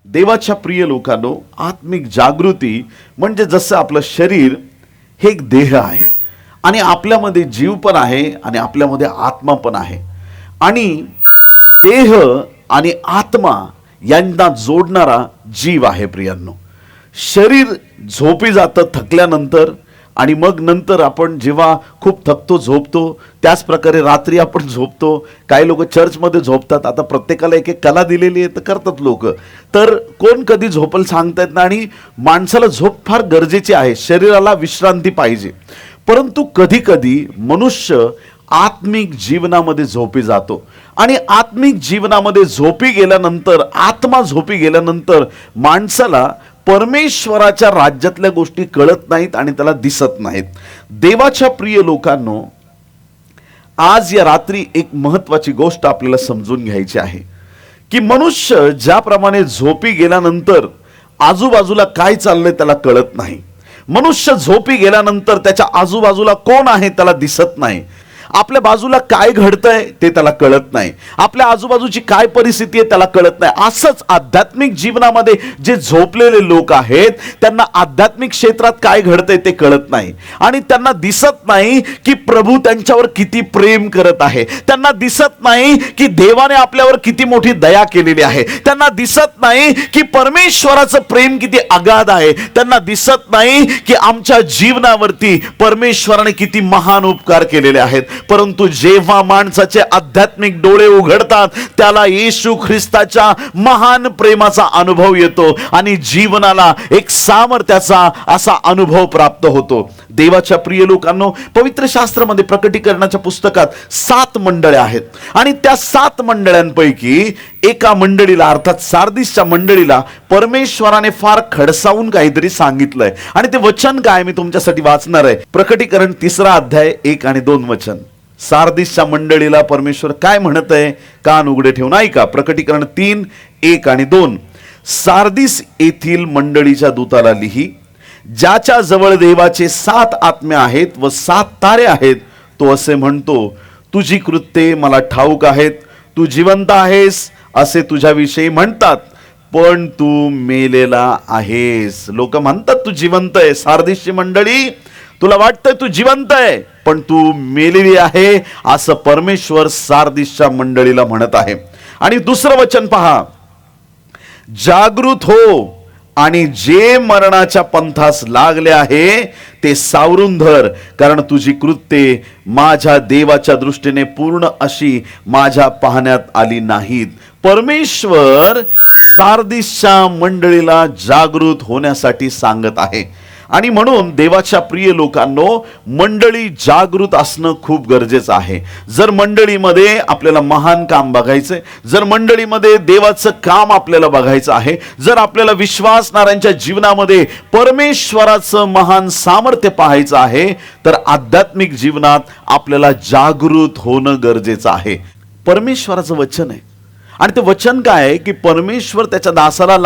देवाच्या प्रिय लोकांनो, आत्मिक जागृती म्हणजे जसं आपलं शरीर हे एक देह आहे आणि आपल्यामध्ये जीव पण आहे आणि आपल्यामध्ये आत्मा पण आहे. आणि देह आणि आत्मा यांना जोडणारा जीव आहे. प्रियांनो, शरीर झोपी जातं थकल्यानंतर आणि मग नंतर आपण जेव्हा खूप थकतो झोपतो, त्याच प्रकारे रात्री आपण झोपतो. काही लोक चर्चमध्ये झोपतात. आता प्रत्येकाला एक एक कला दिलेली आहे तर करतात लोक. तर कोण कधी झोपल सांगता येत नाही आणि माणसाला झोप फार गरजेची आहे. शरीराला विश्रांती पाहिजे. परंतु कधी कधी मनुष्य आत्मिक जीवनामध्ये झोपी जातो आणि आत्मिक जीवनामध्ये झोपी गेल्यानंतर, आत्मा झोपी गेल्यानंतर माणसाला परमेश्वराच्या राज्यातल्या गोष्टी कळत नाहीत आणि त्याला दिसत नाहीत. देवाच्या प्रिय लोकांनो, आज या रात्री एक महत्वाची गोष्ट आपल्याला समजून घ्यायची आहे की मनुष्य ज्याप्रमाणे झोपी गेल्यानंतर आजूबाजूला काय चाललंय त्याला कळत नाही. मनुष्य झोपी गेल्यानंतर त्याच्या आजूबाजूला कोण आहे त्याला दिसत नाही. आपल्या बाजूला काय घडतंय ते त्याला कळत नाही. आपल्या आजूबाजूची काय परिस्थिती आहे त्याला कळत नाही. असंच आध्यात्मिक जीवनामध्ये जे झोपलेले लोक आहेत त्यांना आध्यात्मिक क्षेत्रात काय घडतंय ते कळत नाही आणि त्यांना दिसत नाही की प्रभू त्यांच्यावर किती प्रेम करत आहे. त्यांना दिसत नाही की देवाने आपल्यावर किती मोठी दया केलेली आहे. त्यांना दिसत नाही की परमेश्वराचं प्रेम किती अगाध आहे. त्यांना दिसत नाही की आमच्या जीवनावरती परमेश्वराने किती महान उपकार केलेले आहेत. परंतु जेव्हा माणसाचे आध्यात्मिक डोळे उघडतात त्याला येशू ख्रिस्ताच्या महान प्रेमाचा अनुभव येतो आणि जीवनाला एक सामर्थ्याचा असा अनुभव प्राप्त होतो. देवाच्या प्रिय लोकांनो, पवित्र शास्त्रामध्ये प्रकटीकरणाच्या पुस्तकात 7 मंडळ्या आहेत आणि त्या 7 मंडळ्यांपैकी एका मंडळीला, अर्थात सार्दिसच्या मंडळीला परमेश्वराने फार खडसावून काहीतरी सांगितलंय आणि ते वचन काय मी तुमच्यासाठी वाचणार आहे. प्रकटीकरण 3 अध्याय 1 आणि 2 वचन. सार्दिसच्या मंडळीला परमेश्वर काय म्हणत आहे, कान उघडे ठेवून ऐका. प्रकटीकरण 3, 1 आणि 2. सार्दिस येथील मंडळीच्या दूताला लिही, ज्याच्या जवळ देवाचे 7 आत्मे आहेत व 7 तारे आहेत, तो असे म्हणतो, तुझी कृत्ये मला ठाऊक आहेत. तू जिवंत आहेस असे तुझ्याविषयी म्हणतात, पण तू मेलेला आहेस. लोक म्हणतात तू जिवंत आहे. सार्दिसची मंडळी, तुला वाटतंय तू जिवंत आहे पण तू मेलेली आहे असं परमेश्वर सार्दिसच्या मंडळीला म्हणत आहे. आणि दुसरं वचन पहा, जागृत हो आणि जे मरणाच्या पंथास लागले आहे ते सावरून धर, कारण तुझी कृत्ये माझ्या देवाच्या दृष्टीने पूर्ण अशी माझ्या पाहण्यात आली नाहीत. परमेश्वर सार्दिसच्या मंडळीला जागृत होण्यासाठी सांगत आहे. आणि म्हणून देवाच्या प्रिय लोकांनो, मंडळी जागृत असणं खूप गरजेचं आहे. जर मंडळीमध्ये आपल्याला महान काम बघायचंय, जर मंडळीमध्ये देवाचं काम आपल्याला बघायचं आहे, जर आपल्याला विश्वासणाऱ्यांच्या जीवनामध्ये परमेश्वराचं महान सामर्थ्य पाहायचं आहे, तर आध्यात्मिक जीवनात आपल्याला जागृत होणं गरजेचं आहे. परमेश्वराचं वचन आहे आणि ते वचन काय आहे की परमेश्वर त्याच्या दासाला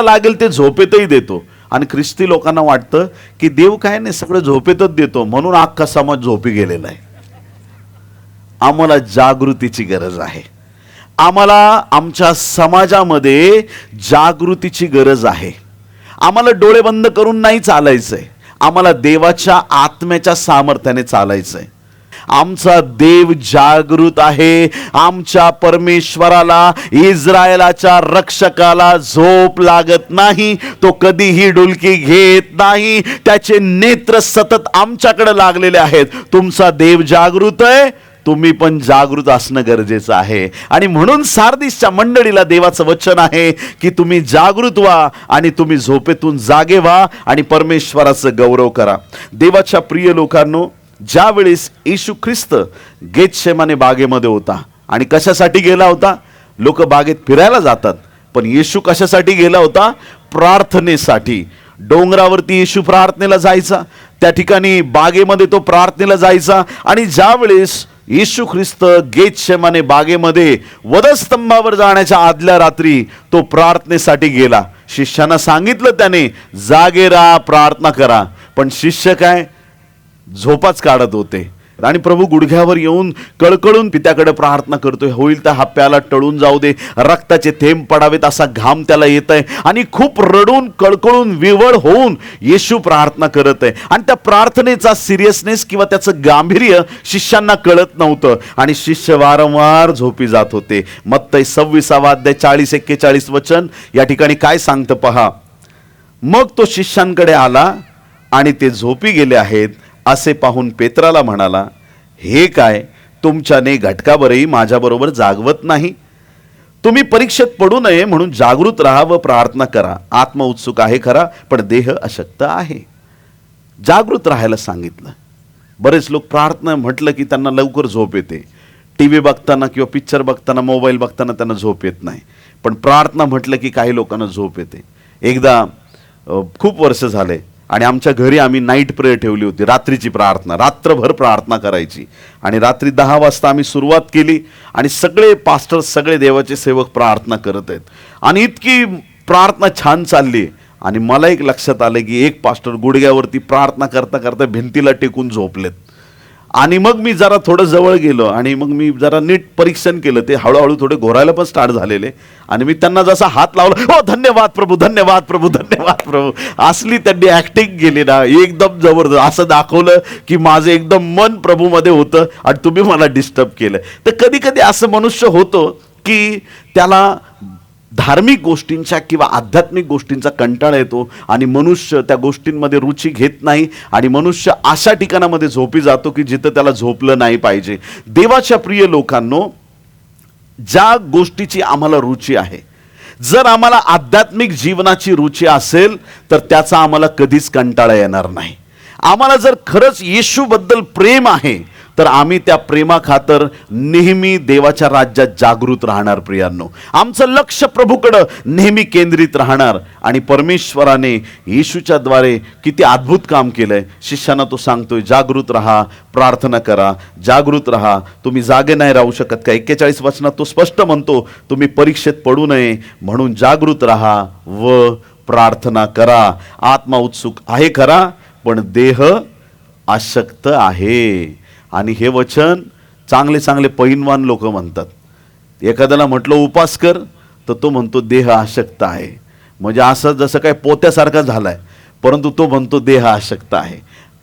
लागेल ते झोपेतही देतो. आणि ख्रिस्ती लोकांना वाटतं की देव काय नाही, सगळं झोपेतच देतो म्हणून अख्खा समाज झोपी गेलेला आहे. आम्हाला जागृतीची गरज आहे. आम्हाला आमच्या समाजामध्ये जागृतीची गरज आहे. आम्हाला डोळे बंद करून नाही चालायचंय. आम्हाला देवाच्या आत्म्याच्या सामर्थ्याने चालायचंय. आमचा देव जागृत आहे. आमच्या परमेश्वराला, इस्रायलाच्या रक्षकाला झोप लागत नाही. तो कधीही डुलकी घेत नाही. त्याचे नेत्र सतत आमच्याकडे लागलेले आहेत. तुमचा देव जागृत आहे, तुम्ही पण जागृत असणं गरजेचं आहे. आणि म्हणून सार्दिसच्या मंडळीला देवाचं वचन आहे की तुम्ही जागृत व्हा आणि तुम्ही झोपेतून जागे व्हा आणि परमेश्वराचं गौरव करा. देवाच्या प्रिय लोकांनो, ज्या वेळेस येशू ख्रिस्त गेतशेमाने बागेमध्ये होता आणि कशासाठी गेला होता? लोक बागेत फिरायला जातात, पण येशू कशासाठी गेला होता? प्रार्थनेसाठी. डोंगरावरती येशू प्रार्थनेला जायचा, त्या ठिकाणी बागेमध्ये तो प्रार्थनेला जायचा. आणि ज्या वेळेस येशू ख्रिस्त गेतशेमाने बागेमध्ये वधस्तंभावर जाण्याच्या आदल्या रात्री तो प्रार्थनेसाठी गेला. शिष्यांना सांगितलं त्याने, जागे राहा, प्रार्थना करा. पण शिष्य काय? झोपाच काढत होते. आणि प्रभू गुडघ्यावर येऊन कळकळून पित्याकडे प्रार्थना करतोय, होईल तर हा प्याला टळून जाऊ दे, रक्ताचे थेंब पडावेत असा घाम त्याला येत आहे. आणि खूप रडून कळकळून विवळ होऊन येशू प्रार्थना करत आहे. आणि त्या प्रार्थनेचा सिरियसनेस किंवा त्याचं गांभीर्य शिष्यांना कळत नव्हतं आणि शिष्य वारंवार झोपी जात होते. मत्तई 26 अध्याय 40-41 वचन या ठिकाणी काय सांगतं पहा. मग तो शिष्यांकडे आला आणि ते झोपी गेले आहेत असे पाहून पेत्राला म्हणाला, हे काय, तुमच्याने घटकाभरही माझ्याबरोबर जागवत नाही? तुम्ही परीक्षेत पडू नये म्हणून जागृत राहा व प्रार्थना करा. आत्मा उत्सुक आहे खरा, पण देह अशक्त आहे. जागृत राहायला सांगितलं. बरेच लोक प्रार्थना म्हटलं की त्यांना लवकर झोप येते. TV बघताना किंवा पिक्चर बघताना, मोबाईल बघताना त्यांना झोप येत नाही. पण प्रार्थना म्हटलं की काही लोकांना झोप येते. एकदा खूप वर्ष झाले आणि आमच्या घरी आम्ही नाईट प्रेयर ठेवली होती, रात्रीची प्रार्थना, रात्रभर प्रार्थना करायची. आणि रात्री 10 वाजता आम्ही सुरुवात केली आणि सगळे पास्टर, सगळे देवाचे सेवक प्रार्थना करत आहेत आणि इतकी प्रार्थना छान चालली. आणि मला एक लक्षात आलं की एक पास्टर गुडघ्यावरती प्रार्थना करता करता भिंतीला टेकून झोपलेत. आणि मग मी जरा थोडं जवळ गेलो आणि मग मी जरा नीट परीक्षण केलं. ते हळूहळू थोडे घोरायला पण स्टार्ट झालेले आणि मी त्यांना जसा हात लावला, हो धन्यवाद प्रभू, धन्यवाद प्रभू, धन्यवाद प्रभू, असली त्यांनी ॲक्टिंग केली ना, एकदम जबरदस्त. असं दाखवलं की माझं एकदम मन प्रभूमध्ये होतं आणि तुम्ही मला डिस्टर्ब केलं. तर कधी कधी असं मनुष्य होतो की त्याला धार्मिक गोष्टींचा किंवा आध्यात्मिक गोष्टींचा कंटाळा येतो आणि मनुष्य त्या गोष्टींमध्ये रुची घेत नाही आणि मनुष्य अशा ठिकाणामध्ये झोपी जातो की जिथं त्याला झोपलं नाही पाहिजे. देवाच्या प्रिय लोकांनो, ज्या गोष्टीची आम्हाला रुची आहे, जर आम्हाला आध्यात्मिक जीवनाची रुची असेल तर त्याचा आम्हाला कधीच कंटाळा येणार नाही. आम्हाला जर खरंच येशूबद्दल प्रेम आहे तर आम्ही त्या प्रेमाखातर नेहमी देवाच्या राज्यात जागृत राहणार. प्रियांनो, आमचं लक्ष प्रभूकडं नेहमी केंद्रित राहणार. आणि परमेश्वराने येशूच्या द्वारे किती अद्भुत काम केलंय. शिष्यांना तो सांगतोय, जागृत राहा, प्रार्थना करा, जागृत राहा. तुम्ही जागे नाही राहू शकत का? 41 वचनात तो स्पष्ट म्हणतो, तुम्ही परीक्षेत पडू नये म्हणून जागृत राहा व प्रार्थना करा. आत्मा उत्सुक आहे खरा, पण देह अशक्त आहे. आणि हे वचन चांगले चांगले पैलवान लोक म्हणतात. एखाद्याला म्हटलं उपास कर तर तो म्हणतो देह अशक्त आहे. म्हणजे असं जसं काय पोत्यासारखा झालाय, परंतु तो म्हणतो देह अशक्त आहे.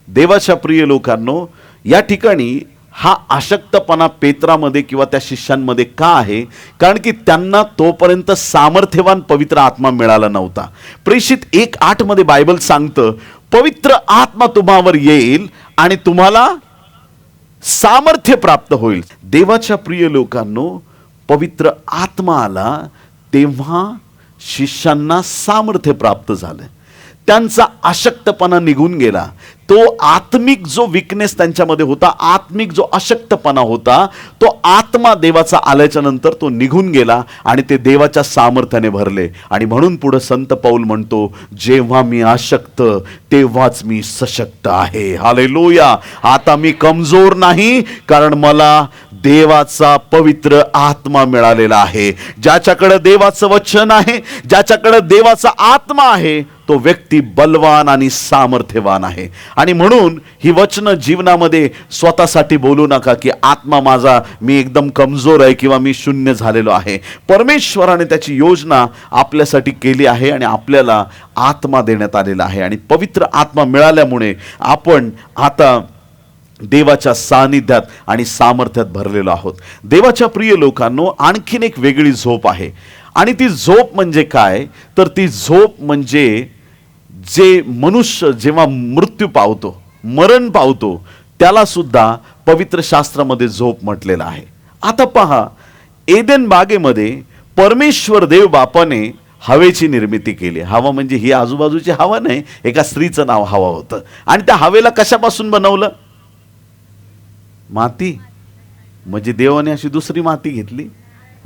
देवाच्या प्रिय लोकांनो, या ठिकाणी हा अशक्तपणा पेत्रामध्ये किंवा त्या शिष्यांमध्ये का आहे? कारण की त्यांना तोपर्यंत सामर्थ्यवान पवित्र आत्मा मिळाला नव्हता. प्रेषित 1:8 मध्ये बायबल सांगतं, पवित्र आत्मा तुम्हावर येईल आणि तुम्हाला सामर्थ्य प्राप्त होईल. देवाच्या प्रिय लोकांनो, पवित्र आत्मा आला तेव्हा शिष्यांना सामर्थ्य प्राप्त झालं. त्यांचा अशक्तपणा निघून गेला. तो आत्मिक जो विकनेस त्यांच्यामध्ये होता, आत्मिक जो अशक्तपणा होता, तो आत्मा देवाचा आल्याच्या नंतर तो निघून गेला आणि ते देवाच्या सामर्थ्याने भरले. आणि म्हणून पुढे संत पौल म्हणतो, जेव्हा मी अशक्त तेव्हाच मी सशक्त आहे. हालेलुया. आता मी कमजोर नाही, कारण मला देवाचा पवित्र आत्मा मिळालेला आहे. ज्याच्याकडे देवाचं वचन आहे, ज्याच्याकडे देवाचा आत्मा आहे, तो व्यक्ती बलवान आणि सामर्थ्यवान आहे. आणि म्हणून ही वचनं जीवनामध्ये स्वतःसाठी बोलू नका की आत्मा माझा, मी एकदम कमजोर आहे किंवा मी शून्य झालेलो आहे. परमेश्वराने त्याची योजना आपल्यासाठी केली आहे आणि आपल्याला आत्मा देण्यात आलेला आहे. आणि पवित्र आत्मा मिळाल्यामुळे आपण आता देवाच्या सानिध्यात आणि सामर्थ्यात भरलेलो आहोत. देवाच्या प्रिय लोकांनो, आणखीन एक वेगळी झोप आहे. आणि ती झोप म्हणजे काय? तर ती झोप म्हणजे जे मनुष्य जेव्हा मृत्यू पावतो, मरण पावतो, त्याला सुद्धा पवित्र शास्त्रामध्ये झोप म्हटलेलं आहे. आता पहा, एदेन बागेमध्ये परमेश्वर देव बापाने हवेची निर्मिती केली. हवा म्हणजे ही आजूबाजूची हवा नाही, एका स्त्रीचं नाव हवा होतं. आणि त्या हवेला कशापासून बनवलं? माती. म्हणजे देवाने अशी दुसरी माती घेतली?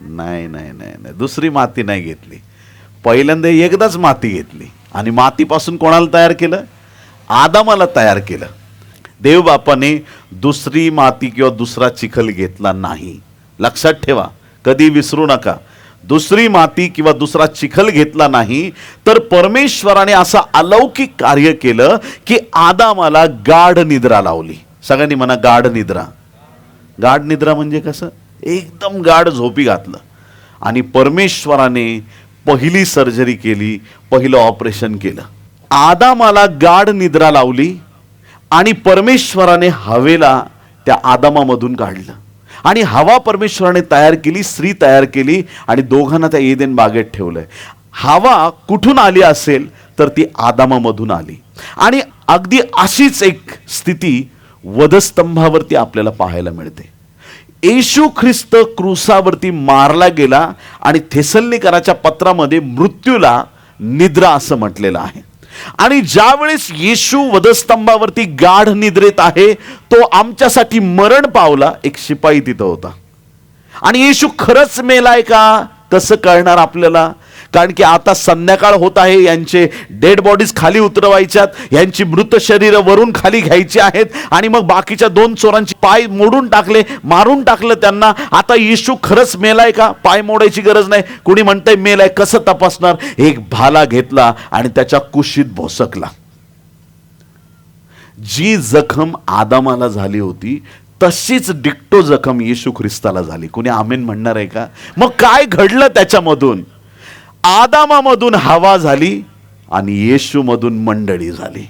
नाही नाही नाही नाही, दुसरी माती नाही घेतली. पहिल्यांदा एकदाच माती घेतली आणि मातीपासून कोणाला तयार केलं? आदामाला तयार केलं. देवबापाने दुसरी माती किंवा दुसरा चिखल घेतला नाही. लक्षात ठेवा, कधी विसरू नका. दुसरी माती किंवा दुसरा चिखल घेतला नाही, तर परमेश्वराने असं अलौकिक कार्य केलं की आदामाला गाढ निद्रा लावली. सगळ्यांनी म्हणा गाढ निद्रा. गाढ निद्रा म्हणजे कसं? एकदम गाढ झोपी घातलं. आणि परमेश्वराने पहिली सर्जरी केली, पहिलं ऑपरेशन केलं. आदामाला गाढ निद्रा लावली आणि परमेश्वराने हवेला त्या आदामामधून काढलं. आणि हवा परमेश्वराने तयार केली, स्त्री तयार केली आणि दोघांना त्या एदेन बागेत ठेवलंय. हवा कुठून आली असेल तर ती आदामामधून आली. आणि अगदी अशीच एक स्थिती वधस्तंभावरती आपल्याला पाहायला मिळते. येशू ख्रिस्त क्रूसावरती मारला गेला आणि थेसलोनिकराच्या पत्रामध्ये मृत्यूला निद्रा असं म्हटलेलं आहे. आणि ज्यावेळेस येशू वधस्तंभावरती गाढ निद्रेत आहे, तो आमच्यासाठी मरण पावला. एक शिपाई तिथं होता. आणि येशू खरंच मेलाय का कसं कळणार आपल्याला? कारण की आता संध्याकाळ होत आहे, यांचे डेड बॉडीज खाली उतरवायच्यात, यांची मृत शरीरं वरून खाली घ्यायची आहेत. आणि मग बाकीच्या 2 चोरांचे पाय मोडून टाकले, मारून टाकलं त्यांना. आता येशू खरंच मेलाय का? पाय मोडायची गरज नाही. कुणी म्हणतंय मेलाय, कसं तपासणार? एक भाला घेतला आणि त्याच्या कुशीत भोसकला. जी जखम आदामाला झाली होती तशीच डिक्टो जखम येशू ख्रिस्ताला झाली. कुणी आमेन म्हणणार आहे का? मग काय घडलं त्याच्यामधून? आदामामधून हवा झाली आणि येशूमधून मंडळी झाली.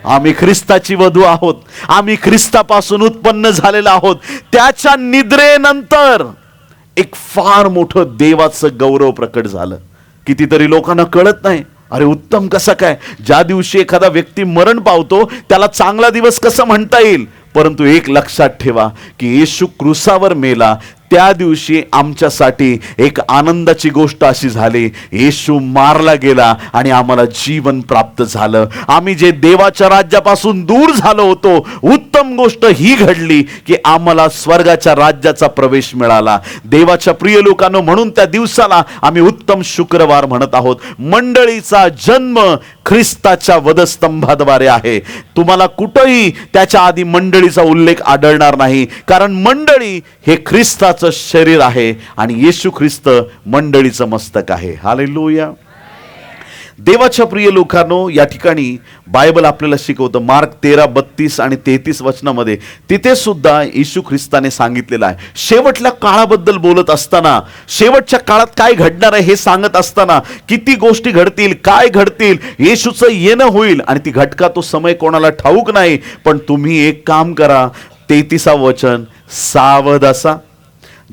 आम्ही ख्रिस्ताची वधू आहोत. आम्ही ख्रिस्तापासून उत्पन्न झालेलो आहोत. त्याच्या निद्रेनंतर एक फार मोठं देवाचं गौरव प्रकट झालं. कितीतरी लोकांना कळत नाही. अरे उत्तम कसं काय? ज्या दिवशी एखादा व्यक्ती मरण पावतो त्याला चांगला दिवस कसं म्हणता येईल? परंतु एक लक्षात ठेवा की येशू क्रूसावर मेला त्या दिवशी आमच्यासाठी एक आनंदाची गोष्ट अशी झाली, येशू मारला गेला आणि आम्हाला जीवन प्राप्त झालं. आम्ही जे देवाच्या राज्यापासून दूर झालो होतो, उत्तम गोष्ट ही घडली की आम्हाला स्वर्गाच्या राज्याचा प्रवेश मिळाला. देवाच्या प्रिय लोकांनो, म्हणून त्या दिवसाला आम्ही उत्तम शुक्रवार म्हणत आहोत. मंडळीचा जन्म ख्रिस्ताच्या वधस्तंभाद्वारे आहे. तुम्हाला कुठेही त्याच्या आधी मंडळीचा उल्लेख आढळणार नाही, कारण मंडळी हे ख्रिस्ताचं शरीर आहे आणि येशू ख्रिस्त मंडळीचं मस्तक आहे. हालेलुया. देवाच्या प्रिय लोकांनो, या ठिकाणी बायबल आपल्याला शिकवतं, मार्क 13:32 आणि 33 वचनामध्ये तिथे सुद्धा येशू ख्रिस्ताने सांगितलेलं आहे. शेवटल्या काळाबद्दल बोलत असताना, शेवटच्या काळात काय घडणार आहे हे सांगत असताना, किती गोष्टी घडतील, काय घडतील, येशूचं येणं होईल आणि ती घटका तो समय कोणाला ठाऊक नाही. पण तुम्ही एक काम करा, 33 वचन, सावध असा,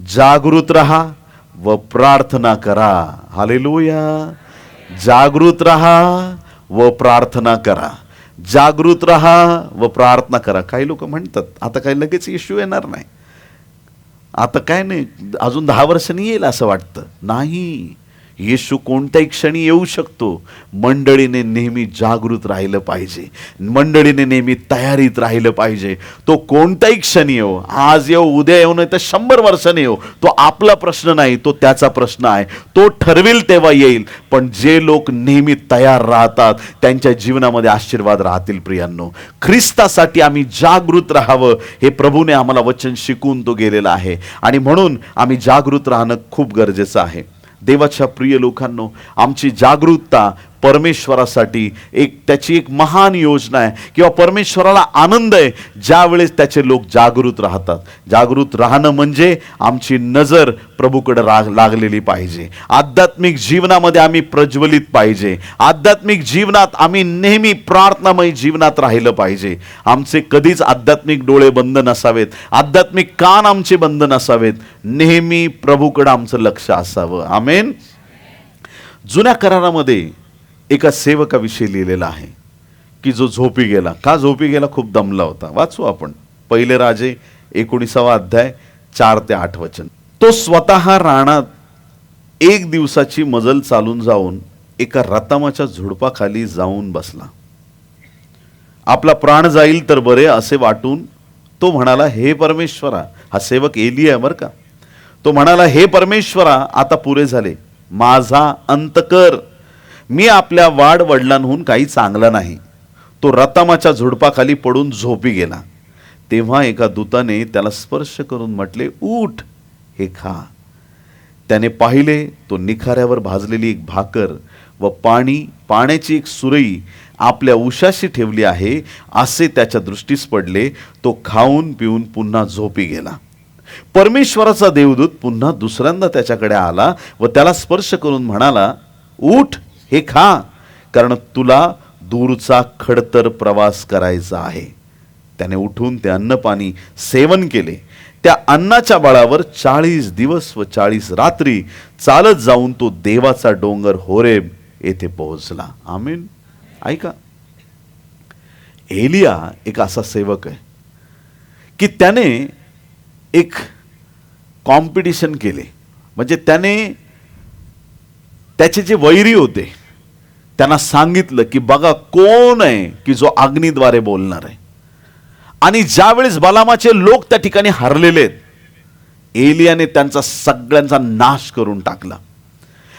जागृत रहा व प्रार्थना करा. हालेलुया. जागृत रहा व प्रार्थना करा. जागृत रहा व प्रार्थना करा. काही लोक म्हणतात आता काही लगेच येशू येणार नाही, आता काय नाही, अजून 10 वर्षांनी येईल असं वाटतं. नाही, येशू कोणत्याही क्षणी येऊ शकतो. मंडळीने नेहमी जागृत राहिलं पाहिजे. मंडळीने नेहमी तयारीत राहिलं पाहिजे. तो कोणत्याही क्षणी येऊ, आज येऊ, उद्या येऊ, नाही तर 100 वर्षांनी येऊ, तो आपला प्रश्न नाही, तो त्याचा प्रश्न आहे. तो ठरवेल तेव्हा येईल. पण जे लोक नेहमी तयार राहतात त्यांच्या जीवनामध्ये आशीर्वाद राहतील. प्रियांनो, ख्रिस्तासाठी आम्ही जागृत राहावं हे प्रभूने आम्हाला वचन शिकवून तो गेलेला आहे. आणि म्हणून आम्ही जागृत राहणं खूप गरजेचं आहे. देवाच्या प्रिय लोकांनो, आमची जागरूकता परमेश्वरासाठी त्याची एक महान योजना आहे, किंवा परमेश्वराला आनंद आहे ज्या वेळेस त्याचे लोक जागृत राहतात. जागृत राहणं म्हणजे आमची नजर प्रभूकडे लागलेली पाहिजे. आध्यात्मिक जीवनामध्ये आम्ही प्रज्वलित पाहिजे. आध्यात्मिक जीवनात आम्ही नेहमी प्रार्थनामय जीवनात राहिलं पाहिजे. आमचे कधीच आध्यात्मिक डोळे बंद नसावेत, आध्यात्मिक कान आमचे बंद नसावेत. नेहमी प्रभूकडे आमचं लक्ष असावं. आमेन. जुन्या करारामध्ये एका सेवकाविषयी लिहिलेला आहे की जो झोपी गेला. का झोपी गेला? खूप दमला होता. वाचू आपण 1 राजे 19 अध्याय 4 ते 8 वचन. तो स्वतः रानात 1 दिवसाची मजल चालून जाऊन एका रतामाच्या झुडपाखाली जाऊन बसला. आपला प्राण जाईल तर बरे असे वाटून तो म्हणाला, हे परमेश्वरा, हा सेवक एली आहे बरं का, तो म्हणाला, हे परमेश्वरा, आता पुरे झाले, माझा अंत कर. मी आपल्या वाड वडिलांहून काही चांगला नाही. तो रतामाच्या झुडपाखाली पडून झोपी गेला. तेव्हा एका दूताने त्याला स्पर्श करून म्हटले, उठ, हे खा. त्याने पाहिले तो निखाऱ्यावर भाजलेली एक भाकर व पाण्याची एक सुरई आपल्या उशाशी ठेवली आहे असे त्याच्या दृष्टीस पडले. तो खाऊन पिऊन पुन्हा झोपी गेला. परमेश्वराचा देवदूत पुन्हा दुसऱ्यांदा त्याच्याकडे आला व त्याला स्पर्श करून म्हणाला, उठ, हे खा, कारण तुला दूरचा खडतर प्रवास करायचा आहे. त्याने उठून ते अन्नपाणी सेवन केले. त्या अन्नाच्या बळावर 40 दिवस व 40 रात्री चालत जाऊन तो देवाचा डोंगर होरेब येथे पोहोचला. आमीन. ऐका, एलिया एक असा सेवक आहे की त्याने एक कॉम्पिटिशन केले. म्हणजे त्याने त्याचे जे वैरी होते त्यांना सांगितलं की बघा कोण आहे की जो अग्नीद्वारे बोलणार आहे. आणि ज्यावेळेस बलामाचे लोक त्या ठिकाणी हरलेले आहेत, एलियाने त्यांचा सगळ्यांचा नाश करून टाकला.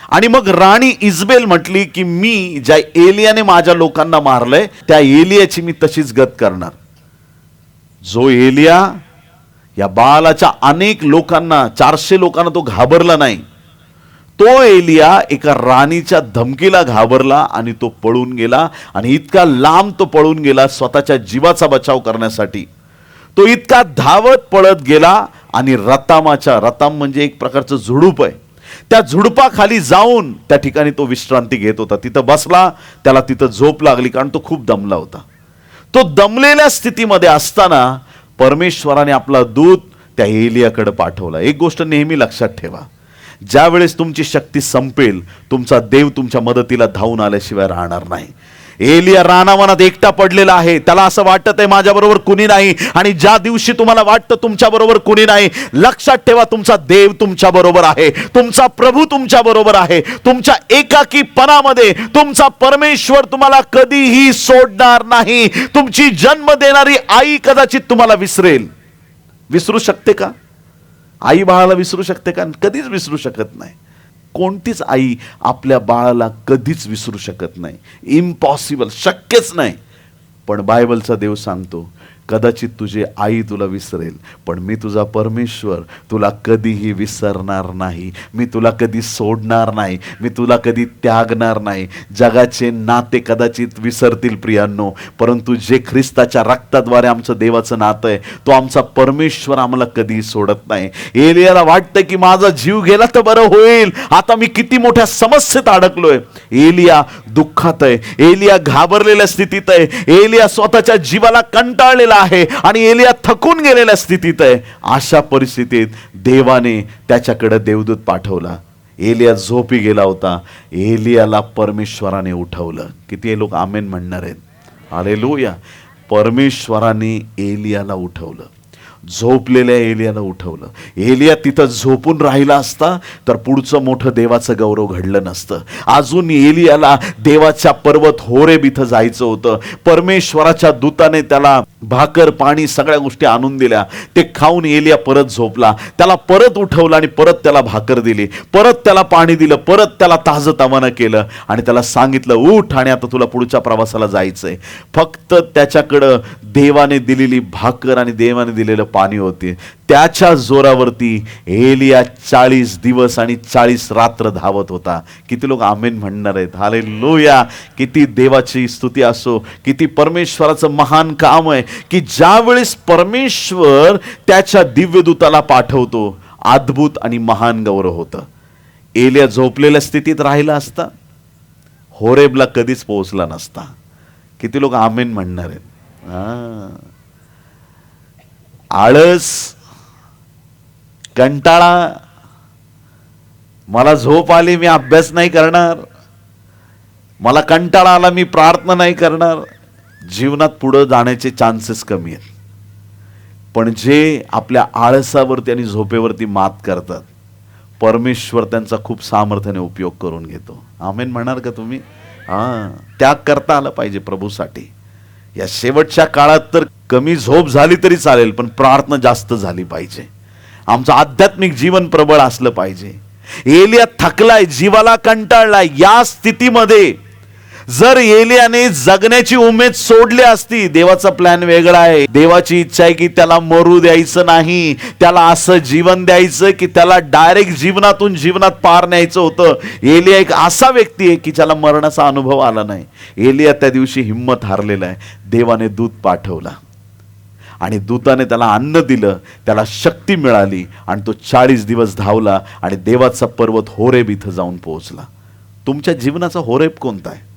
आणि मग राणी इजबेल म्हटली की मी ज्या एलियाने माझ्या लोकांना मारलंय त्या एलियाची मी तशीच गत करणार. जो एलिया या बालाच्या अनेक लोकांना, 400 लोकांना तो घाबरला नाही, तो एलिया एका राणीच्या धमकीला घाबरला आणि तो पळून गेला. आणि इतका लांब तो पळून गेला स्वतःच्या जीवाचा बचाव करण्यासाठी. तो इतका धावत पळत गेला आणि रताम म्हणजे एक प्रकारचं झुडूप आहे, त्या झुडपाखाली जाऊन त्या ठिकाणी तो विश्रांती घेत होता. तिथं बसला, त्याला तिथं झोप लागली कारण तो खूप दमला होता. तो दमलेल्या स्थितीमध्ये असताना परमेश्वराने आपला दूत त्या एलियाकडे पाठवला. एक गोष्ट नेहमी लक्षात ठेवा, ज्या वेळेस तुमची शक्ती संपेल तुमचा देव तुमच्या मदतीला धावून आल्याशिवाय राहणार नाही. एलिया रानावनात एकटा पडलेला आहे. त्याला असं वाटत आहे माझ्याबरोबर कुणी नाही. आणि ज्या दिवशी तुम्हाला वाटतं तुमच्याबरोबर कुणी नाही, लक्षात ठेवा तुमचा देव तुमच्या बरोबर आहे, तुमचा प्रभू तुमच्या बरोबर आहे. तुमच्या एकाकीपणामध्ये तुमचा परमेश्वर तुम्हाला कधीही सोडणार नाही. तुमची जन्म देणारी आई कदाचित तुम्हाला विसरेल. विसरू शकते का? आई बाळाला विसरू शकते का? कधीच विसरू शकत नाही. कोणतीच आई आपल्या बाळाला कधीच विसरू शकत नाही. इम्पॉसिबल, शक्यच नाही. पण बायबलचा देव सांगतो कदाचित तुझी आई तुला विसरेल, पण मी तुझा परमेश्वर तुला कधीही विसरणार नाही. मी तुला कधी सोडणार नाही, मी तुला कधी त्यागणार नाही. जगाचे नाते कदाचित विसरतील प्रियांनो, परंतु जे ख्रिस्ताच्या रक्ताद्वारे आमचं देवाचं नातं आहे, तो आमचा परमेश्वर आम्हाला कधीही सोडत नाही. एलियाला वाटतं की माझा जीव गेला तर बरं होईल, आता मी किती मोठ्या समस्येत अडकलोय. एलिया दुःखात आहे, एलिया घाबरलेल्या स्थितीत आहे, एलिया स्वतःच्या जीवाला कंटाळलेला आहे आणि एलिया थकून गेलेल्या स्थितीत आहे. अशा परिस्थितीत देवाने त्याच्याकडे देवदूत पाठवला. एलिया झोपी गेला होता, एलियाला परमेश्वराने उठवलं. किती लोक आमेन म्हणणार आहेत? हालेलुया. परमेश्वराने एलियाला उठवलं, झोपलेल्या एलियाला उठवलं. एलिया तिथं झोपून राहिला असता तर पुढचं मोठं देवाचं गौरव घडलं नसतं. अजून एलियाला देवाच्या पर्वत होरेब इथं जायचं होतं. परमेश्वराच्या दूताने त्याला भाकर पाणी सगळ्या गोष्टी आणून दिल्या. ते खाऊन एलिया परत झोपला. त्याला परत उठवलं आणि परत त्याला भाकर दिली, परत त्याला पाणी दिलं, परत त्याला ताजंतवानं केलं आणि त्याला सांगितलं उठ आणि आता तुला पुढच्या प्रवासाला जायचंय. फक्त त्याच्याकडं देवाने दिलेली भाकर आणि देवाने दिलेलं पाणी होते. त्याच्या जोरावरती एलिया 40 दिवस आणि 40 रात्र धावत होता. किती लोक आमेन म्हणणार आहेत? हालेलुया. किती देवाची स्तुती असो, किती परमेश्वराचं महान काम आहे की ज्यावेळेस परमेश्वर त्याच्या दिव्यदूताला पाठवतो, अद्भुत आणि महान गौरव होतं. एलिया झोपलेल्या स्थितीत राहिला असता होरेबला कधीच पोहोचला नसता. किती लोक आमेन म्हणणार आहेत? आळस, कंटाळा, मला झोप आली मी अभ्यास नाही करणार, मला कंटाळा आला मी प्रार्थना नाही करणार, जीवनात पुढे जाण्याचे चान्सेस कमी आहेत. पण जे आपल्या आळसावरती आणि झोपेवरती मात करतात, परमेश्वर त्यांचा खूप सामर्थ्याने उपयोग करून घेतो. आमेन म्हणणार का तुम्ही? त्याग करता आलं पाहिजे प्रभूसाठी. या शेवटच्या काळात तर कमी झोप झाली तरी चालेल, पण प्रार्थना जास्त झाली पाहिजे. आमचं आध्यात्मिक जीवन प्रबळ असलं पाहिजे. एलिया थकलाय, जीवाला कंटाळलाय. या स्थितीमध्ये जर एलियाने जगण्याची उमेद सोडली असती, देवाचा प्लॅन वेगळा आहे. देवाची इच्छा आहे की त्याला मरू द्यायचं नाही, त्याला असं जीवन द्यायचं की त्याला डायरेक्ट जीवनातून जीवनात पार न्यायचं होतं. एलिया एक असा व्यक्ती आहे की ज्याला मरणाचा अनुभव आला नाही. एलिया त्या दिवशी हिंमत हारलेला आहे. देवाने दूत पाठवला आणि दूताने त्याला अन्न दिलं, त्याला शक्ती मिळाली आणि तो 40 दिवस धावला आणि देवाचा पर्वत होरेब इथं जाऊन पोहोचला. तुमच्या जीवनाचा होरेब कोणता आहे?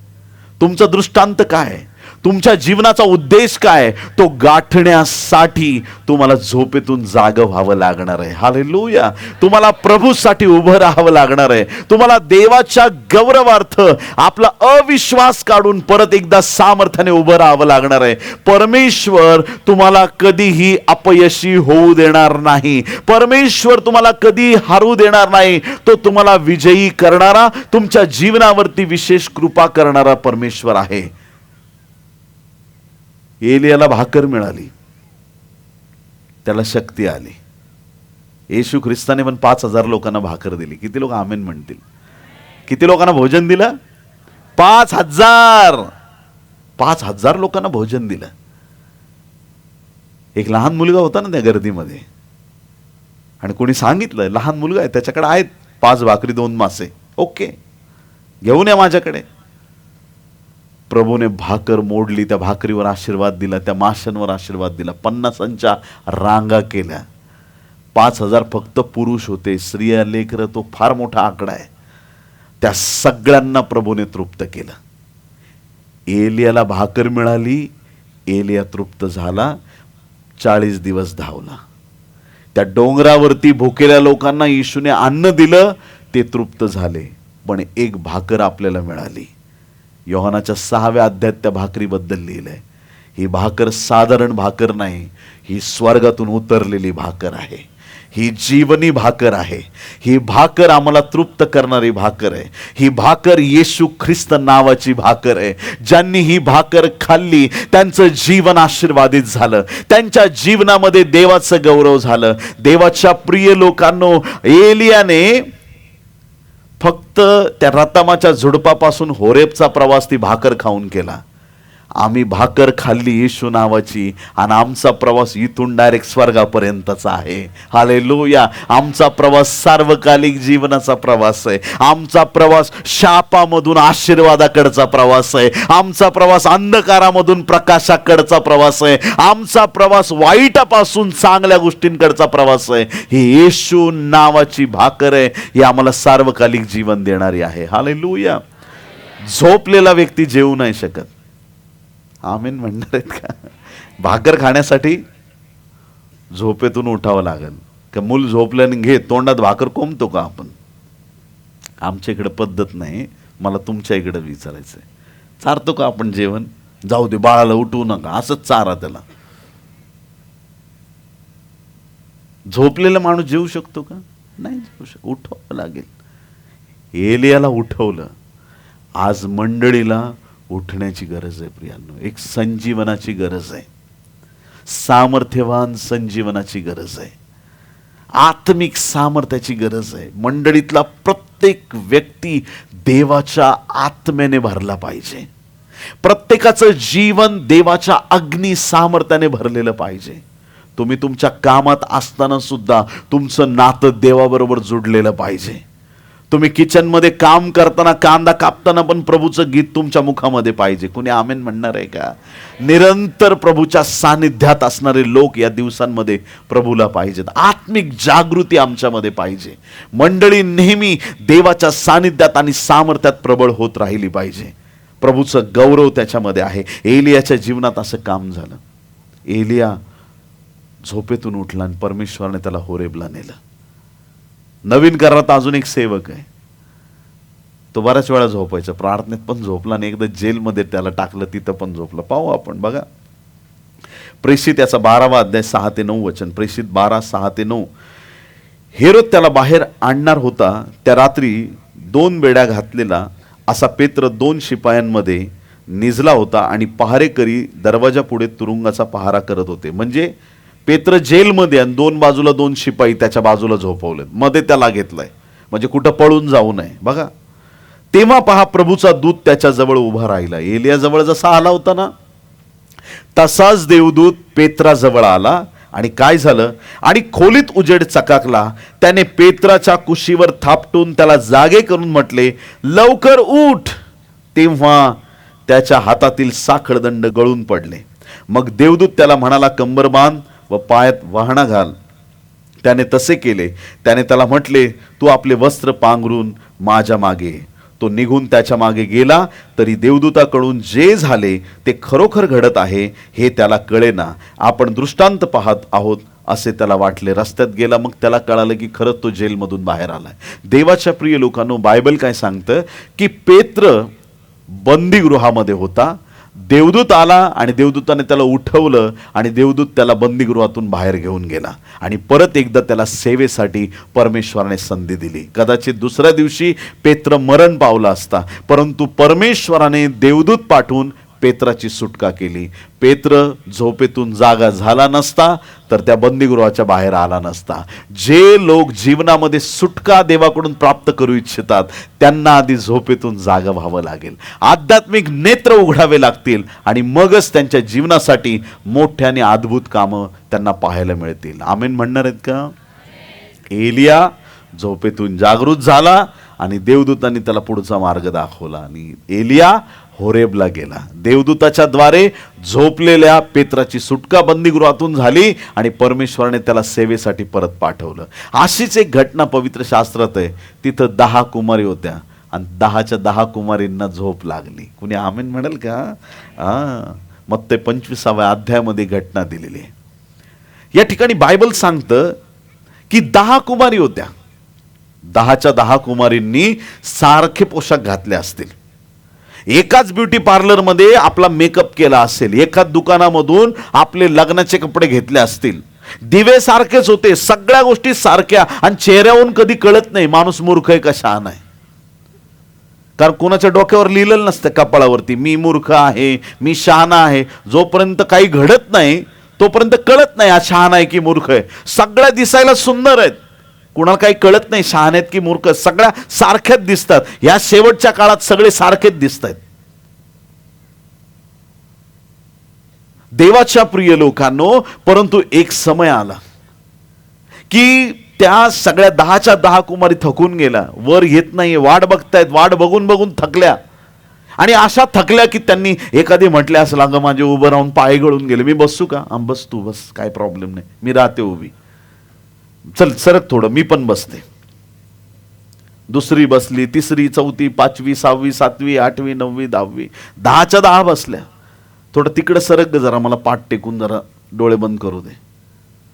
तुमचा दृष्टांत काय आहे? तुमच्या जीवनाचा उद्देश काय? तो गाठण्यासाठी तुम्हाला झोपेतून जागं व्हावं लागणार आहे. हालेलुया. तुम्हाला प्रभूसाठी उभं राहावं लागणार आहे. तुम्हाला देवाच्या गौरवार्थ आपला अविश्वास काढून परत एकदा सामर्थ्याने उभं राहावं लागणार आहे. परमेश्वर तुम्हाला कधीही अपयशी होऊ देणार नाही. परमेश्वर तुम्हाला कधी हारू देणार नाही. तो तुम्हाला विजयी करणारा, तुमच्या जीवनावरती विशेष कृपा करणारा परमेश्वर आहे. एलियाला भाकर मिळाली, त्याला शक्ती आली. येशू ख्रिस्ताने पण 5,000 लोकांना भाकर दिली. किती लोक आमेन म्हणतील? किती लोकांना भोजन दिलं? 5,000. 5,000 लोकांना भोजन दिलं. एक लहान मुलगा होता ना त्या गर्दीमध्ये, आणि कोणी सांगितलं लहान मुलगा आहे, त्याच्याकडे आहेत 5 भाकरी 2 मासे, ओके घेऊन या माझ्याकडे. प्रभूने भाकर मोडली, त्या भाकरीवर आशीर्वाद दिला, त्या माशांवर आशीर्वाद दिला. 50च्या रांगा केल्या. 5,000 फक्त पुरुष होते, स्त्रिया लेकरं तो फार मोठा आकडा आहे. त्या सगळ्यांना प्रभूने तृप्त केलं. एलियाला भाकर मिळाली, एलिया तृप्त झाला, 40 दिवस धावला. त्या डोंगरावरती भुकेल्या लोकांना येशूने अन्न दिलं, ते तृप्त झाले. पण एक भाकर आपल्याला मिळाली. योहानाच्या 6व्या अध्यायात त्या भाकरीबद्दल लिहिलंय. ही भाकर साधारण भाकर नाही, ही स्वर्गातून उतरलेली भाकर आहे. ही जीवनी भाकर आहे. ही भाकर आम्हाला तृप्त करणारी भाकर आहे. ही भाकर येशू ख्रिस्त नावाची भाकर आहे. ज्यांनी ही भाकर खाल्ली त्यांचं जीवन आशीर्वादित झालं. त्यांच्या जीवनामध्ये देवाचं गौरव झालं. देवाच्या प्रिय लोकांनो, एलियाने फक्त त्या रतामाच्या झुडपापासून होरेबचा प्रवास ती भाकर खाऊन केला. आम्ही भाकर खाल्ली येशू नावाची, आणि आमचा प्रवास इथून डायरेक्ट स्वर्गापर्यंतचा आहे. हालेलुया. आमचा प्रवास सार्वकालिक जीवनाचा प्रवास आहे. आमचा प्रवास शापामधून आशीर्वादाकडचा प्रवास आहे. आमचा प्रवास अंधकारामधून प्रकाशाकडचा प्रवास आहे. आमचा प्रवास वाईटापासून चांगल्या गोष्टींकडचा प्रवास आहे. ही येशू नावाची भाकर आहे. ही आम्हाला सार्वकालिक जीवन देणारी आहे. हालेलुया. झोपलेला व्यक्ती जेवू नाही शकत. आमेन म्हणणार आहेत का? भाकर खाण्यासाठी झोपेतून उठावं लागेल का? मूल झोपल्याने घे तोंडात भाकर कोंबतो का आपण? आमच्या इकडे पद्धत नाही. मला तुमच्या इकडे विचारायचं आहे, चारतो का आपण जेवण? जाऊ दे, बाळाला उठवू नका, असंच चारा त्याला. झोपलेला माणूस जेवू शकतो का? नाही जेवू शकतो. उठवावं लागेल. एलियाला उठवलं. आज मंडळीला उठण्याची गरज आहे प्रियांनो. एक संजीवनाची गरज आहे. सामर्थ्यवान संजीवनाची गरज आहे. आत्मिक सामर्थ्याची गरज आहे. मंडळीतला प्रत्येक व्यक्ती देवाच्या आत्म्याने भरला पाहिजे. प्रत्येकाचं जीवन देवाच्या अग्नी सामर्थ्याने भरलेलं पाहिजे. तुम्ही तुमच्या कामात असताना सुद्धा तुमचं नातं देवाबरोबर जुडलेलं पाहिजे. तुम्ही किचनमध्ये काम करताना, कांदा कापताना पण प्रभूचं गीत तुमच्या मुखामध्ये पाहिजे. कुणी आमेन म्हणणार आहे का? निरंतर प्रभूच्या सानिध्यात असणारे लोक या दिवसांमध्ये प्रभूला पाहिजेत. आत्मिक जागृती आमच्यामध्ये पाहिजे. मंडळी नेहमी देवाच्या सानिध्यात आणि सामर्थ्यात प्रबळ होत राहिली पाहिजे. प्रभूचं गौरव त्याच्यामध्ये आहे. एलियाच्या जीवनात असं काम झालं. एलिया झोपेतून उठला आणि परमेश्वराने त्याला होरेबला नेलं. नवीन करारात अजून एक सेवक आहे, तो बऱ्याच वेळा झोपायचा. प्रार्थनेत पण झोपला आणि एकदा जेलमध्ये त्याला टाकलं, तिथं पण झोपला. पाहू आपण, बघा प्रेषित याचा 12वा अध्याय 6 ते 9 वचन. प्रेषित 12, 6 ते 9. हेरोद त्याला बाहेर आणणार होता. त्या रात्री 2 बेड्या घातलेला असा पेत्र 2 शिपायांमध्ये निजला होता आणि पहारेकरी दरवाजा पुढे तुरुंगाचा पहारा करत होते. म्हणजे पेत्र जेलमध्ये आणि 2 बाजूला 2 शिपाई त्याच्या बाजूला झोपवलेत. मध्ये त्याला घेतलाय म्हणजे कुठं पळून जाऊ नये. बघा, तेव्हा पहा प्रभूचा दूत त्याच्याजवळ उभा राहिला. एलियाजवळ जसा आला होता ना तसाच देवदूत पेत्राजवळ आला. आणि काय झालं, आणि खोलीत उजेड चकाकला. त्याने पेत्राच्या कुशीवर थापटून त्याला जागे करून म्हटले, लवकर उठ. तेव्हा त्याच्या हातातील साखळदंड गळून पडले. मग देवदूत त्याला म्हणाला, कंबर बांध व पायात वहणा घाल. त्याने तसे केले. त्याने त्याला म्हटले, तू आपले वस्त्र पांघरून माझ्या मागे ये. तो निघून त्याच्या मागे गेला. तरी देवदूताकडून जे झाले ते खरोखर घडत आहे हे त्याला कळेना. आपण दृष्टांत पाहत आहोत असे त्याला वाटले. रस्त्यात गेला, मग त्याला कळालं की खरंच तो जेलमधून बाहेर आलाय. देवाच्या प्रिय लोकांनो, बायबल काय सांगतं की पेत्र बंदीगृहामध्ये होता. देवदूत आला आणि देवदूताने त्याला उठवलं आणि देवदूत त्याला बंदीगृहातून बाहेर घेऊन गेला आणि परत एकदा त्याला सेवेसाठी परमेश्वराने संधी दिली. कदाचित दुसऱ्या दिवशी पेत्र मरण पावला असता, परंतु परमेश्वराने देवदूत पाठवून पेत्राची सुटका केली. पेत्र झोपेतून जागा झाला नसता तर त्या बंदीगृहाच्या बाहेर आला नसता. जे लोक जीवनामध्ये सुटका देवाकडून प्राप्त करू इच्छितात त्यांना आधी झोपेतून जागा व्हावं लागेल, आध्यात्मिक नेत्र उघडावे लागतील आणि मगच त्यांच्या जीवनासाठी मोठ्याने अद्भुत कामं त्यांना पाहायला मिळतील. आमेन म्हणणार आहेत का? एलिया झोपेतून जागृत झाला आणि देवदूतांनी त्याला पुढचा मार्ग दाखवला आणि एलिया होरेबला गेला. देवदूताच्या द्वारे झोपलेल्या पेत्राची सुटका बंदीगृहातून झाली आणि परमेश्वराने त्याला सेवेसाठी परत पाठवलं. अशीच एक घटना पवित्र शास्त्रात आहे. तिथं 10 कुमारी होत्या आणि 10च्या 10 कुमारींना झोप लागली. कुणी आमेन म्हणाल का? मग ते 25व्या अध्यायामध्ये घटना दिलेली आहे. या ठिकाणी बायबल सांगतं की 10 कुमारी होत्या. 10च्या 10 कुमारींनी सारखे पोशाख घातले असतील. एकाच ब्युटी पार्लरमध्ये आपला मेकअप केला असेल. एकाच दुकानामधून आपले लग्नाचे कपडे घेतले असतील. दिवे सारखेच होते, सगळ्या गोष्टी सारख्या आणि चेहऱ्यावरून कधी कळत नाही माणूस मूर्ख आहे का शहाणा आहे. कारण कोणाच्या डोक्यावर लिहिलेलं नसतं कपाळावरती मी मूर्ख आहे, मी शहाणा आहे. जोपर्यंत काही घडत नाही तोपर्यंत कळत नाही हा शहाणा आहे की मूर्ख आहे. सगळ्या दिसायला सुंदर आहेत, कुणाला काही कळत नाही शहाणे आहेत की मूर्ख, सगळ्या सारख्याच दिसतात. या शेवटच्या काळात सगळे सारखेच दिसत आहेत. देवाच्या प्रिय लोकांनो, परंतु एक समय आला की त्या सगळ्या 10च्या 10 कुमारी थकून गेला. वर येत नाहीये, वाट बघतायत, वाट बघून बघून थकल्या आणि अशा थकल्या की त्यांनी एखादी म्हटले असं अगं माझे उभं राहून पाय गळून गेले, मी बसू का? बस तू बस, काय प्रॉब्लेम नाही, मी राहते उभी. चल सरक थोडं, मी पण बसते. दुसरी बसली, तिसरी, चौथी, 5वी, 6वी, 7वी, 8वी, 9वी, 10वी, 10च्या 10 बसल्या. थोडं तिकडे सरक जरा, मला पाठ टेकून जरा डोळे बंद करू दे.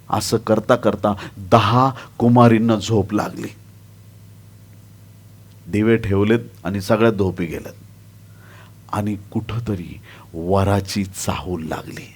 असं करता करता 10 कुमारींना झोप लागली. दिवे ठेवलेत आणि सगळ्यात झोपी गेलेत आणि कुठंतरी वराची चाहूल लागली.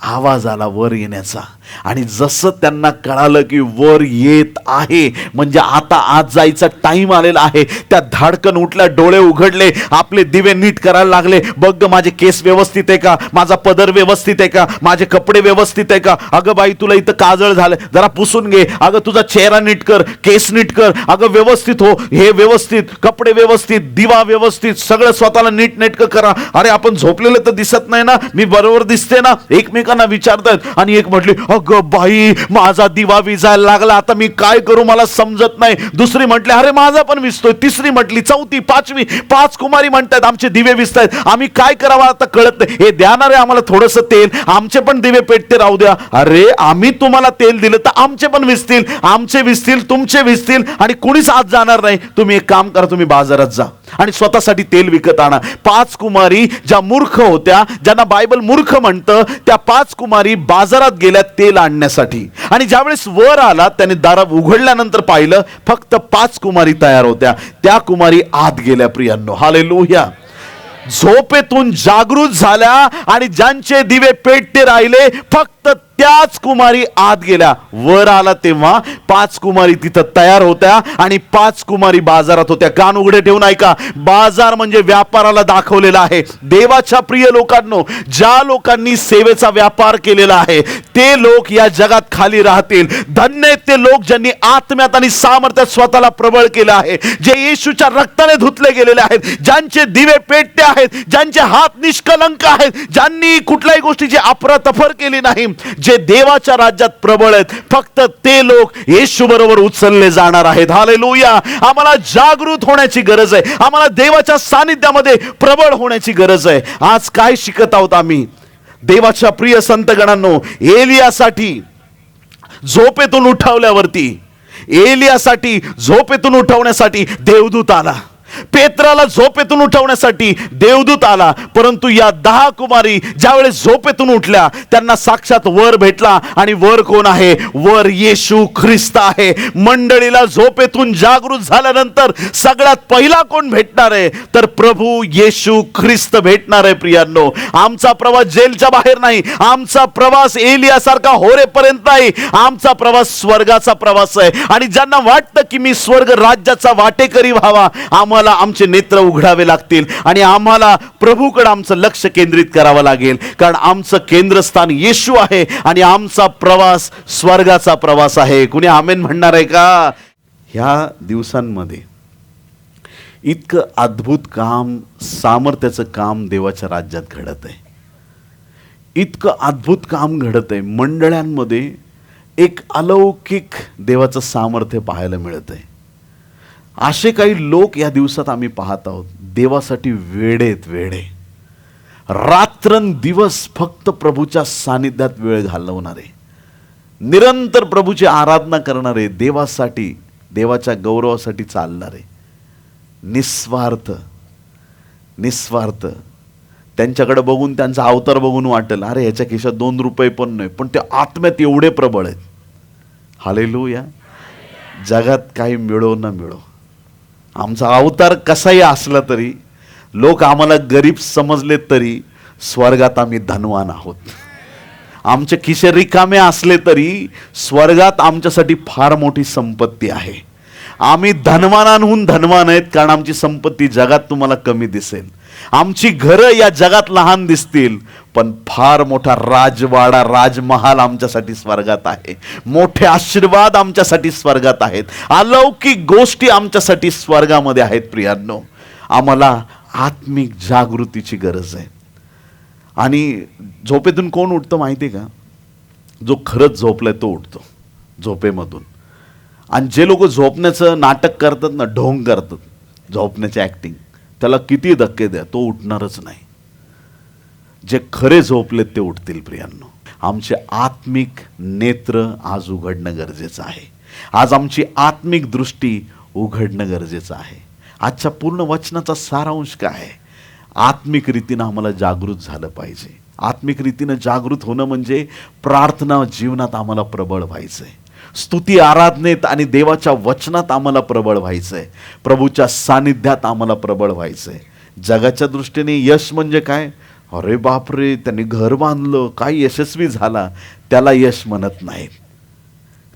आवाज आला वर येण्याचा आणि जसं त्यांना कळालं की वर येत आहे म्हणजे आता आज जायचा टाइम आलेला आहे, त्या धाडकन उठल्या, डोळे उघडले, आपले दिवे नीट करायला लागले. बघ माझे केस व्यवस्थित आहे का, माझा पदर व्यवस्थित आहे का, माझे कपडे व्यवस्थित आहे का, अगं बाई तुला इथं काजळ झालं जरा पुसून घे, अगं तुझा चेहरा नीट कर, केस नीट कर, अगं व्यवस्थित हो, हे व्यवस्थित, कपडे व्यवस्थित, दिवा व्यवस्थित, सगळं स्वतःला नीट नेटकं करा. अरे आपण झोपलेलं तर दिसत नाही ना, मी बरोबर दिसते ना? एकमेकांना विचारतात आणि एक म्हटली अगं बाई माझा दिवा विजायला लागला, आता मी काय करू मला समजत नाही. दुसरी म्हटली अरे माझा पण विजतोय. तिसरी म्हटली, चौथी, 5वी, 5 कुमारी म्हणतात आमचे दिवे विजतायत, आम्ही काय करावं आता कळत नाही. हे द्या रे आम्हाला थोडस तेल, आमचे पण दिवे पेटते राहू द्या. अरे आम्ही तुम्हाला तेल दिलं तर आमचे पण विजतील, आमचे विजतील, तुमचे विजतील आणि कुणीच आज जाणार नाही. तुम्ही एक काम करा, तुम्ही बाजारात जा आणि स्वतःसाठी तेल विकत आणा. 5 कुमारी ज्या मूर्ख होत्या, ज्यांना बायबल मूर्ख म्हणतं, त्या 5 कुमारी बाजारात गेल्या तेल आणण्यासाठी. आणि ज्यावेळेस वर आला त्याने दार उघडल्यानंतर पाहिलं फक्त 5 कुमारी तयार होत्या. त्या कुमारी आत गेल्या. प्रियांनो, हालेलुया. झोपेतून जागृत झाल्या आणि ज्यांचे दिवे पेटते राहिले फक्त त्याच कुमारी आत गेल्या. वर आला तेव्हा 5 कुमारी तिथं तयार होत्या आणि 5 कुमारी बाजारात होत्या. कान उघडे ठेवून ऐका. बाजार म्हणजे व्यापाराला दाखवलेला आहे. देवाच्या प्रिय लोकांनो, ज्या लोकांनी सेवेचा व्यापार केलेला आहे ते लोक या जगात खाली राहतील. धन्य आहेत ते लोक ज्यांनी आत्म्यात आणि सामर्थ्यात स्वतःला प्रबळ केलं आहे, जे येशूच्या रक्ताने धुतले गेलेले आहेत, ज्यांचे दिवे पेटते आहेत, ज्यांचे हात निष्कलंक आहेत, ज्यांनी कुठल्याही गोष्टीची अफरातफर केली नाही, जे देवाच्या राज्यात प्रबळ आहेत. फक्त ते लोक येशू बरोबर उचलले जाणार आहेत. हालेलुया. आम्हाला जागृत होण्याची गरज आहे. आम्हाला देवाच्या सानिध्यामध्ये प्रबळ होण्याची गरज आहे. आज काय शिकत आहोत आम्ही? देवाच्या प्रिय संतगणांनो, एलियासाठी झोपेतून उठवण्यासाठी देवदूत आला. पेत्राला झोपेतून उठवण्यासाठी देवदूत आला. परंतु या 10 कुमारी ज्यावेळेस झोपेतून उठल्या, त्यांना साक्षात वर भेटला. आणि वर कोण आहे? वर येशू ख्रिस्त आहे. मंडळीला झोपेतून जागृत झाल्यानंतर सगळ्यात पहिला कोण भेटणार आहे? तर प्रभू येशू ख्रिस्त भेटणार आहे. प्रियांनो, आमचा प्रवास जेलच्या बाहेर नाही. आमचा प्रवास एलियासारखा होरेपर्यंत नाही. आमचा प्रवास स्वर्गाचा प्रवास आहे. आणि ज्यांना वाटतं की मी स्वर्ग राज्याचा वाटेकरी व्हावा, आम्हाला आमचे नेत्र उघडावे लागतील आणि आम्हाला प्रभूकडे आमचं लक्ष केंद्रित करावं लागेल. कारण आमचं केंद्रस्थान येशू आहे आणि आमचा प्रवास स्वर्गाचा प्रवास आहे. कुणी आमेन म्हणणार आहे का? ह्या दिवसांमध्ये इतकं अद्भुत काम, सामर्थ्याचं काम देवाच्या राज्यात घडत आहे. इतकं अद्भुत काम घडत आहे. मंडळांमध्ये एक अलौकिक देवाचं सामर्थ्य पाहायला मिळत आहे. असे काही लोक या दिवसात आम्ही पाहत आहोत, देवासाठी वेडे. रात्रंदिवस फक्त प्रभूच्या सानिध्यात वेळ घालवणारे, निरंतर प्रभूची आराधना करणारे, देवासाठी, देवाच्या गौरवासाठी चालणारे, निस्वार्थ. त्यांच्याकडे बघून, त्यांचा अवतार बघून वाटेल, अरे ह्याच्या खिशात 2 रुपये पण नाही, पण ते आत्म्यात एवढे प्रबळ आहेत. हालेलुया. जगात काही मिळो न मिळो, आमचा अवतार कसाही असला तरी, लोक आम्हाला गरीब समजले तरी, स्वर्गात आम्ही धनवान आहोत. आमचे खिसे रिकामे असले तरी स्वर्गात आमच्यासाठी फार मोठी संपत्ती आहे. आम्ही धनवानांहून धनवान आहेत, कारण आमची संपत्ती जगात तुम्हाला कमी दिसेल. आमची घरं या जगात लहान दिसतील, पण फार मोठा राजवाडा, राजमहाल आमच्यासाठी स्वर्गात आहे. मोठे आशीर्वाद आमच्यासाठी स्वर्गात आहेत. अलौकिक गोष्टी आमच्यासाठी स्वर्गामध्ये आहेत. प्रियांनो, आम्हाला आत्मिक जागृतीची गरज आहे. आणि झोपेतून कोण उठतं माहिती आहे का? जो खरंच झोपलाय तो उठतो झोपेमधून. आणि जे लोक झोपण्याचं नाटक करतात ना, ढोंग करतात, झोपण्याची ॲक्टिंग, त्याला किती धक्के द्या, तो उठणारच नाही. जे खरे झोपलेत ते उठतील. प्रियांनो, आमचे आत्मिक नेत्र आज उघडणं गरजेचं आहे. आज आमची आत्मिक दृष्टी उघडणं गरजेचं आहे. आजच्या पूर्ण वचनाचा सारांश काय आहे? आत्मिक रीतीनं आम्हाला जागृत झालं पाहिजे. आत्मिक रीतीनं जागृत होणं म्हणजे प्रार्थना जीवनात आम्हाला प्रबळ व्हायचं आहे. स्तुती आराधनेत आणि देवाच्या वचनात आम्हाला प्रबळ व्हायचं आहे. प्रभूच्या सानिध्यात आम्हाला प्रबळ व्हायचं आहे. जगाच्या दृष्टीने यश म्हणजे काय? अरे बापरे, त्यांनी घर बांधलं, काय यशस्वी झाला, त्याला यश म्हणत नाहीत.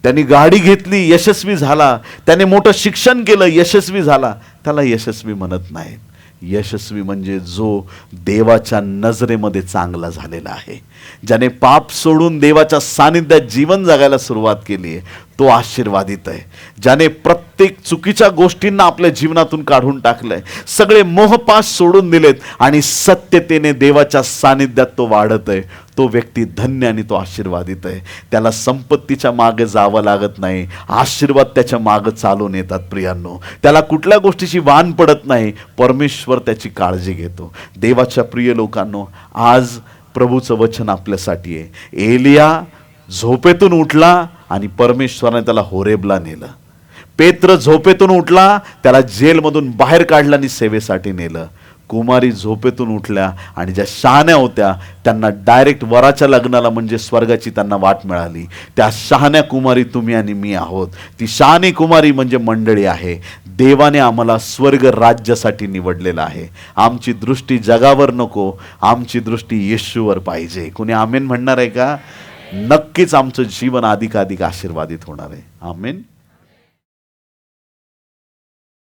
त्यांनी गाडी घेतली, यशस्वी झाला. त्याने मोठं शिक्षण केलं, यशस्वी झाला, त्याला यशस्वी म्हणत नाहीत. यशस्वी म्हणजे जो देवाच्या नजरेमध्ये चांगला झालेला आहे, ज्याने पाप सोडून देवाच्या सानिध्यात जीवन जगायला सुरुवात केली आहे, तो आशीर्वादित आहे. ज्याने प्रत्येक चुकीच्या गोष्टींना आपल्या जीवनातून काढून टाकलंय, सगळे मोहपाश सोडून दिलेत आणि सत्यतेने देवाच्या सानिध्यात तो वाढत आहे, तो व्यक्ती धन्य आणि तो आशीर्वादित आहे. त्याला संपत्तीच्या मागे जावं लागत नाही, आशीर्वाद त्याच्या मागे चालून येतात. प्रियांनो, त्याला कुठल्या गोष्टीची वाण पडत नाही, परमेश्वर त्याची काळजी घेतो. देवाच्या प्रिय लोकांनो, आज प्रभूचं वचन आपल्यासाठी आहे. एलिया झोपेतून उठला आणि परमेश्वराने त्याला होरेबला नेलं. पेत्र झोपेतून उठला, त्याला जेलमधून बाहेर काढलं आणि सेवेसाठी नेलं. कुमारी झोपेतून उठल्या आणि ज्या शहाण्या होत्या त्यांना डायरेक्ट वराच्या लग्नाला म्हणजे स्वर्गाची त्यांना वाट मिळाली. त्या शहाण्या कुमारी तुम्ही आणि मी आहोत. ती शहाणी कुमारी म्हणजे मंडळी आहे. देवाने आम्हाला स्वर्ग राज्यासाठी निवडलेलं आहे. आमची दृष्टी जगावर नको, आमची दृष्टी येशूवर पाहिजे. कुणी आमेन म्हणणार आहे का? नक्कीच आमचं जीवन अधिकाधिक आशीर्वादित होणार आहे. आमेन.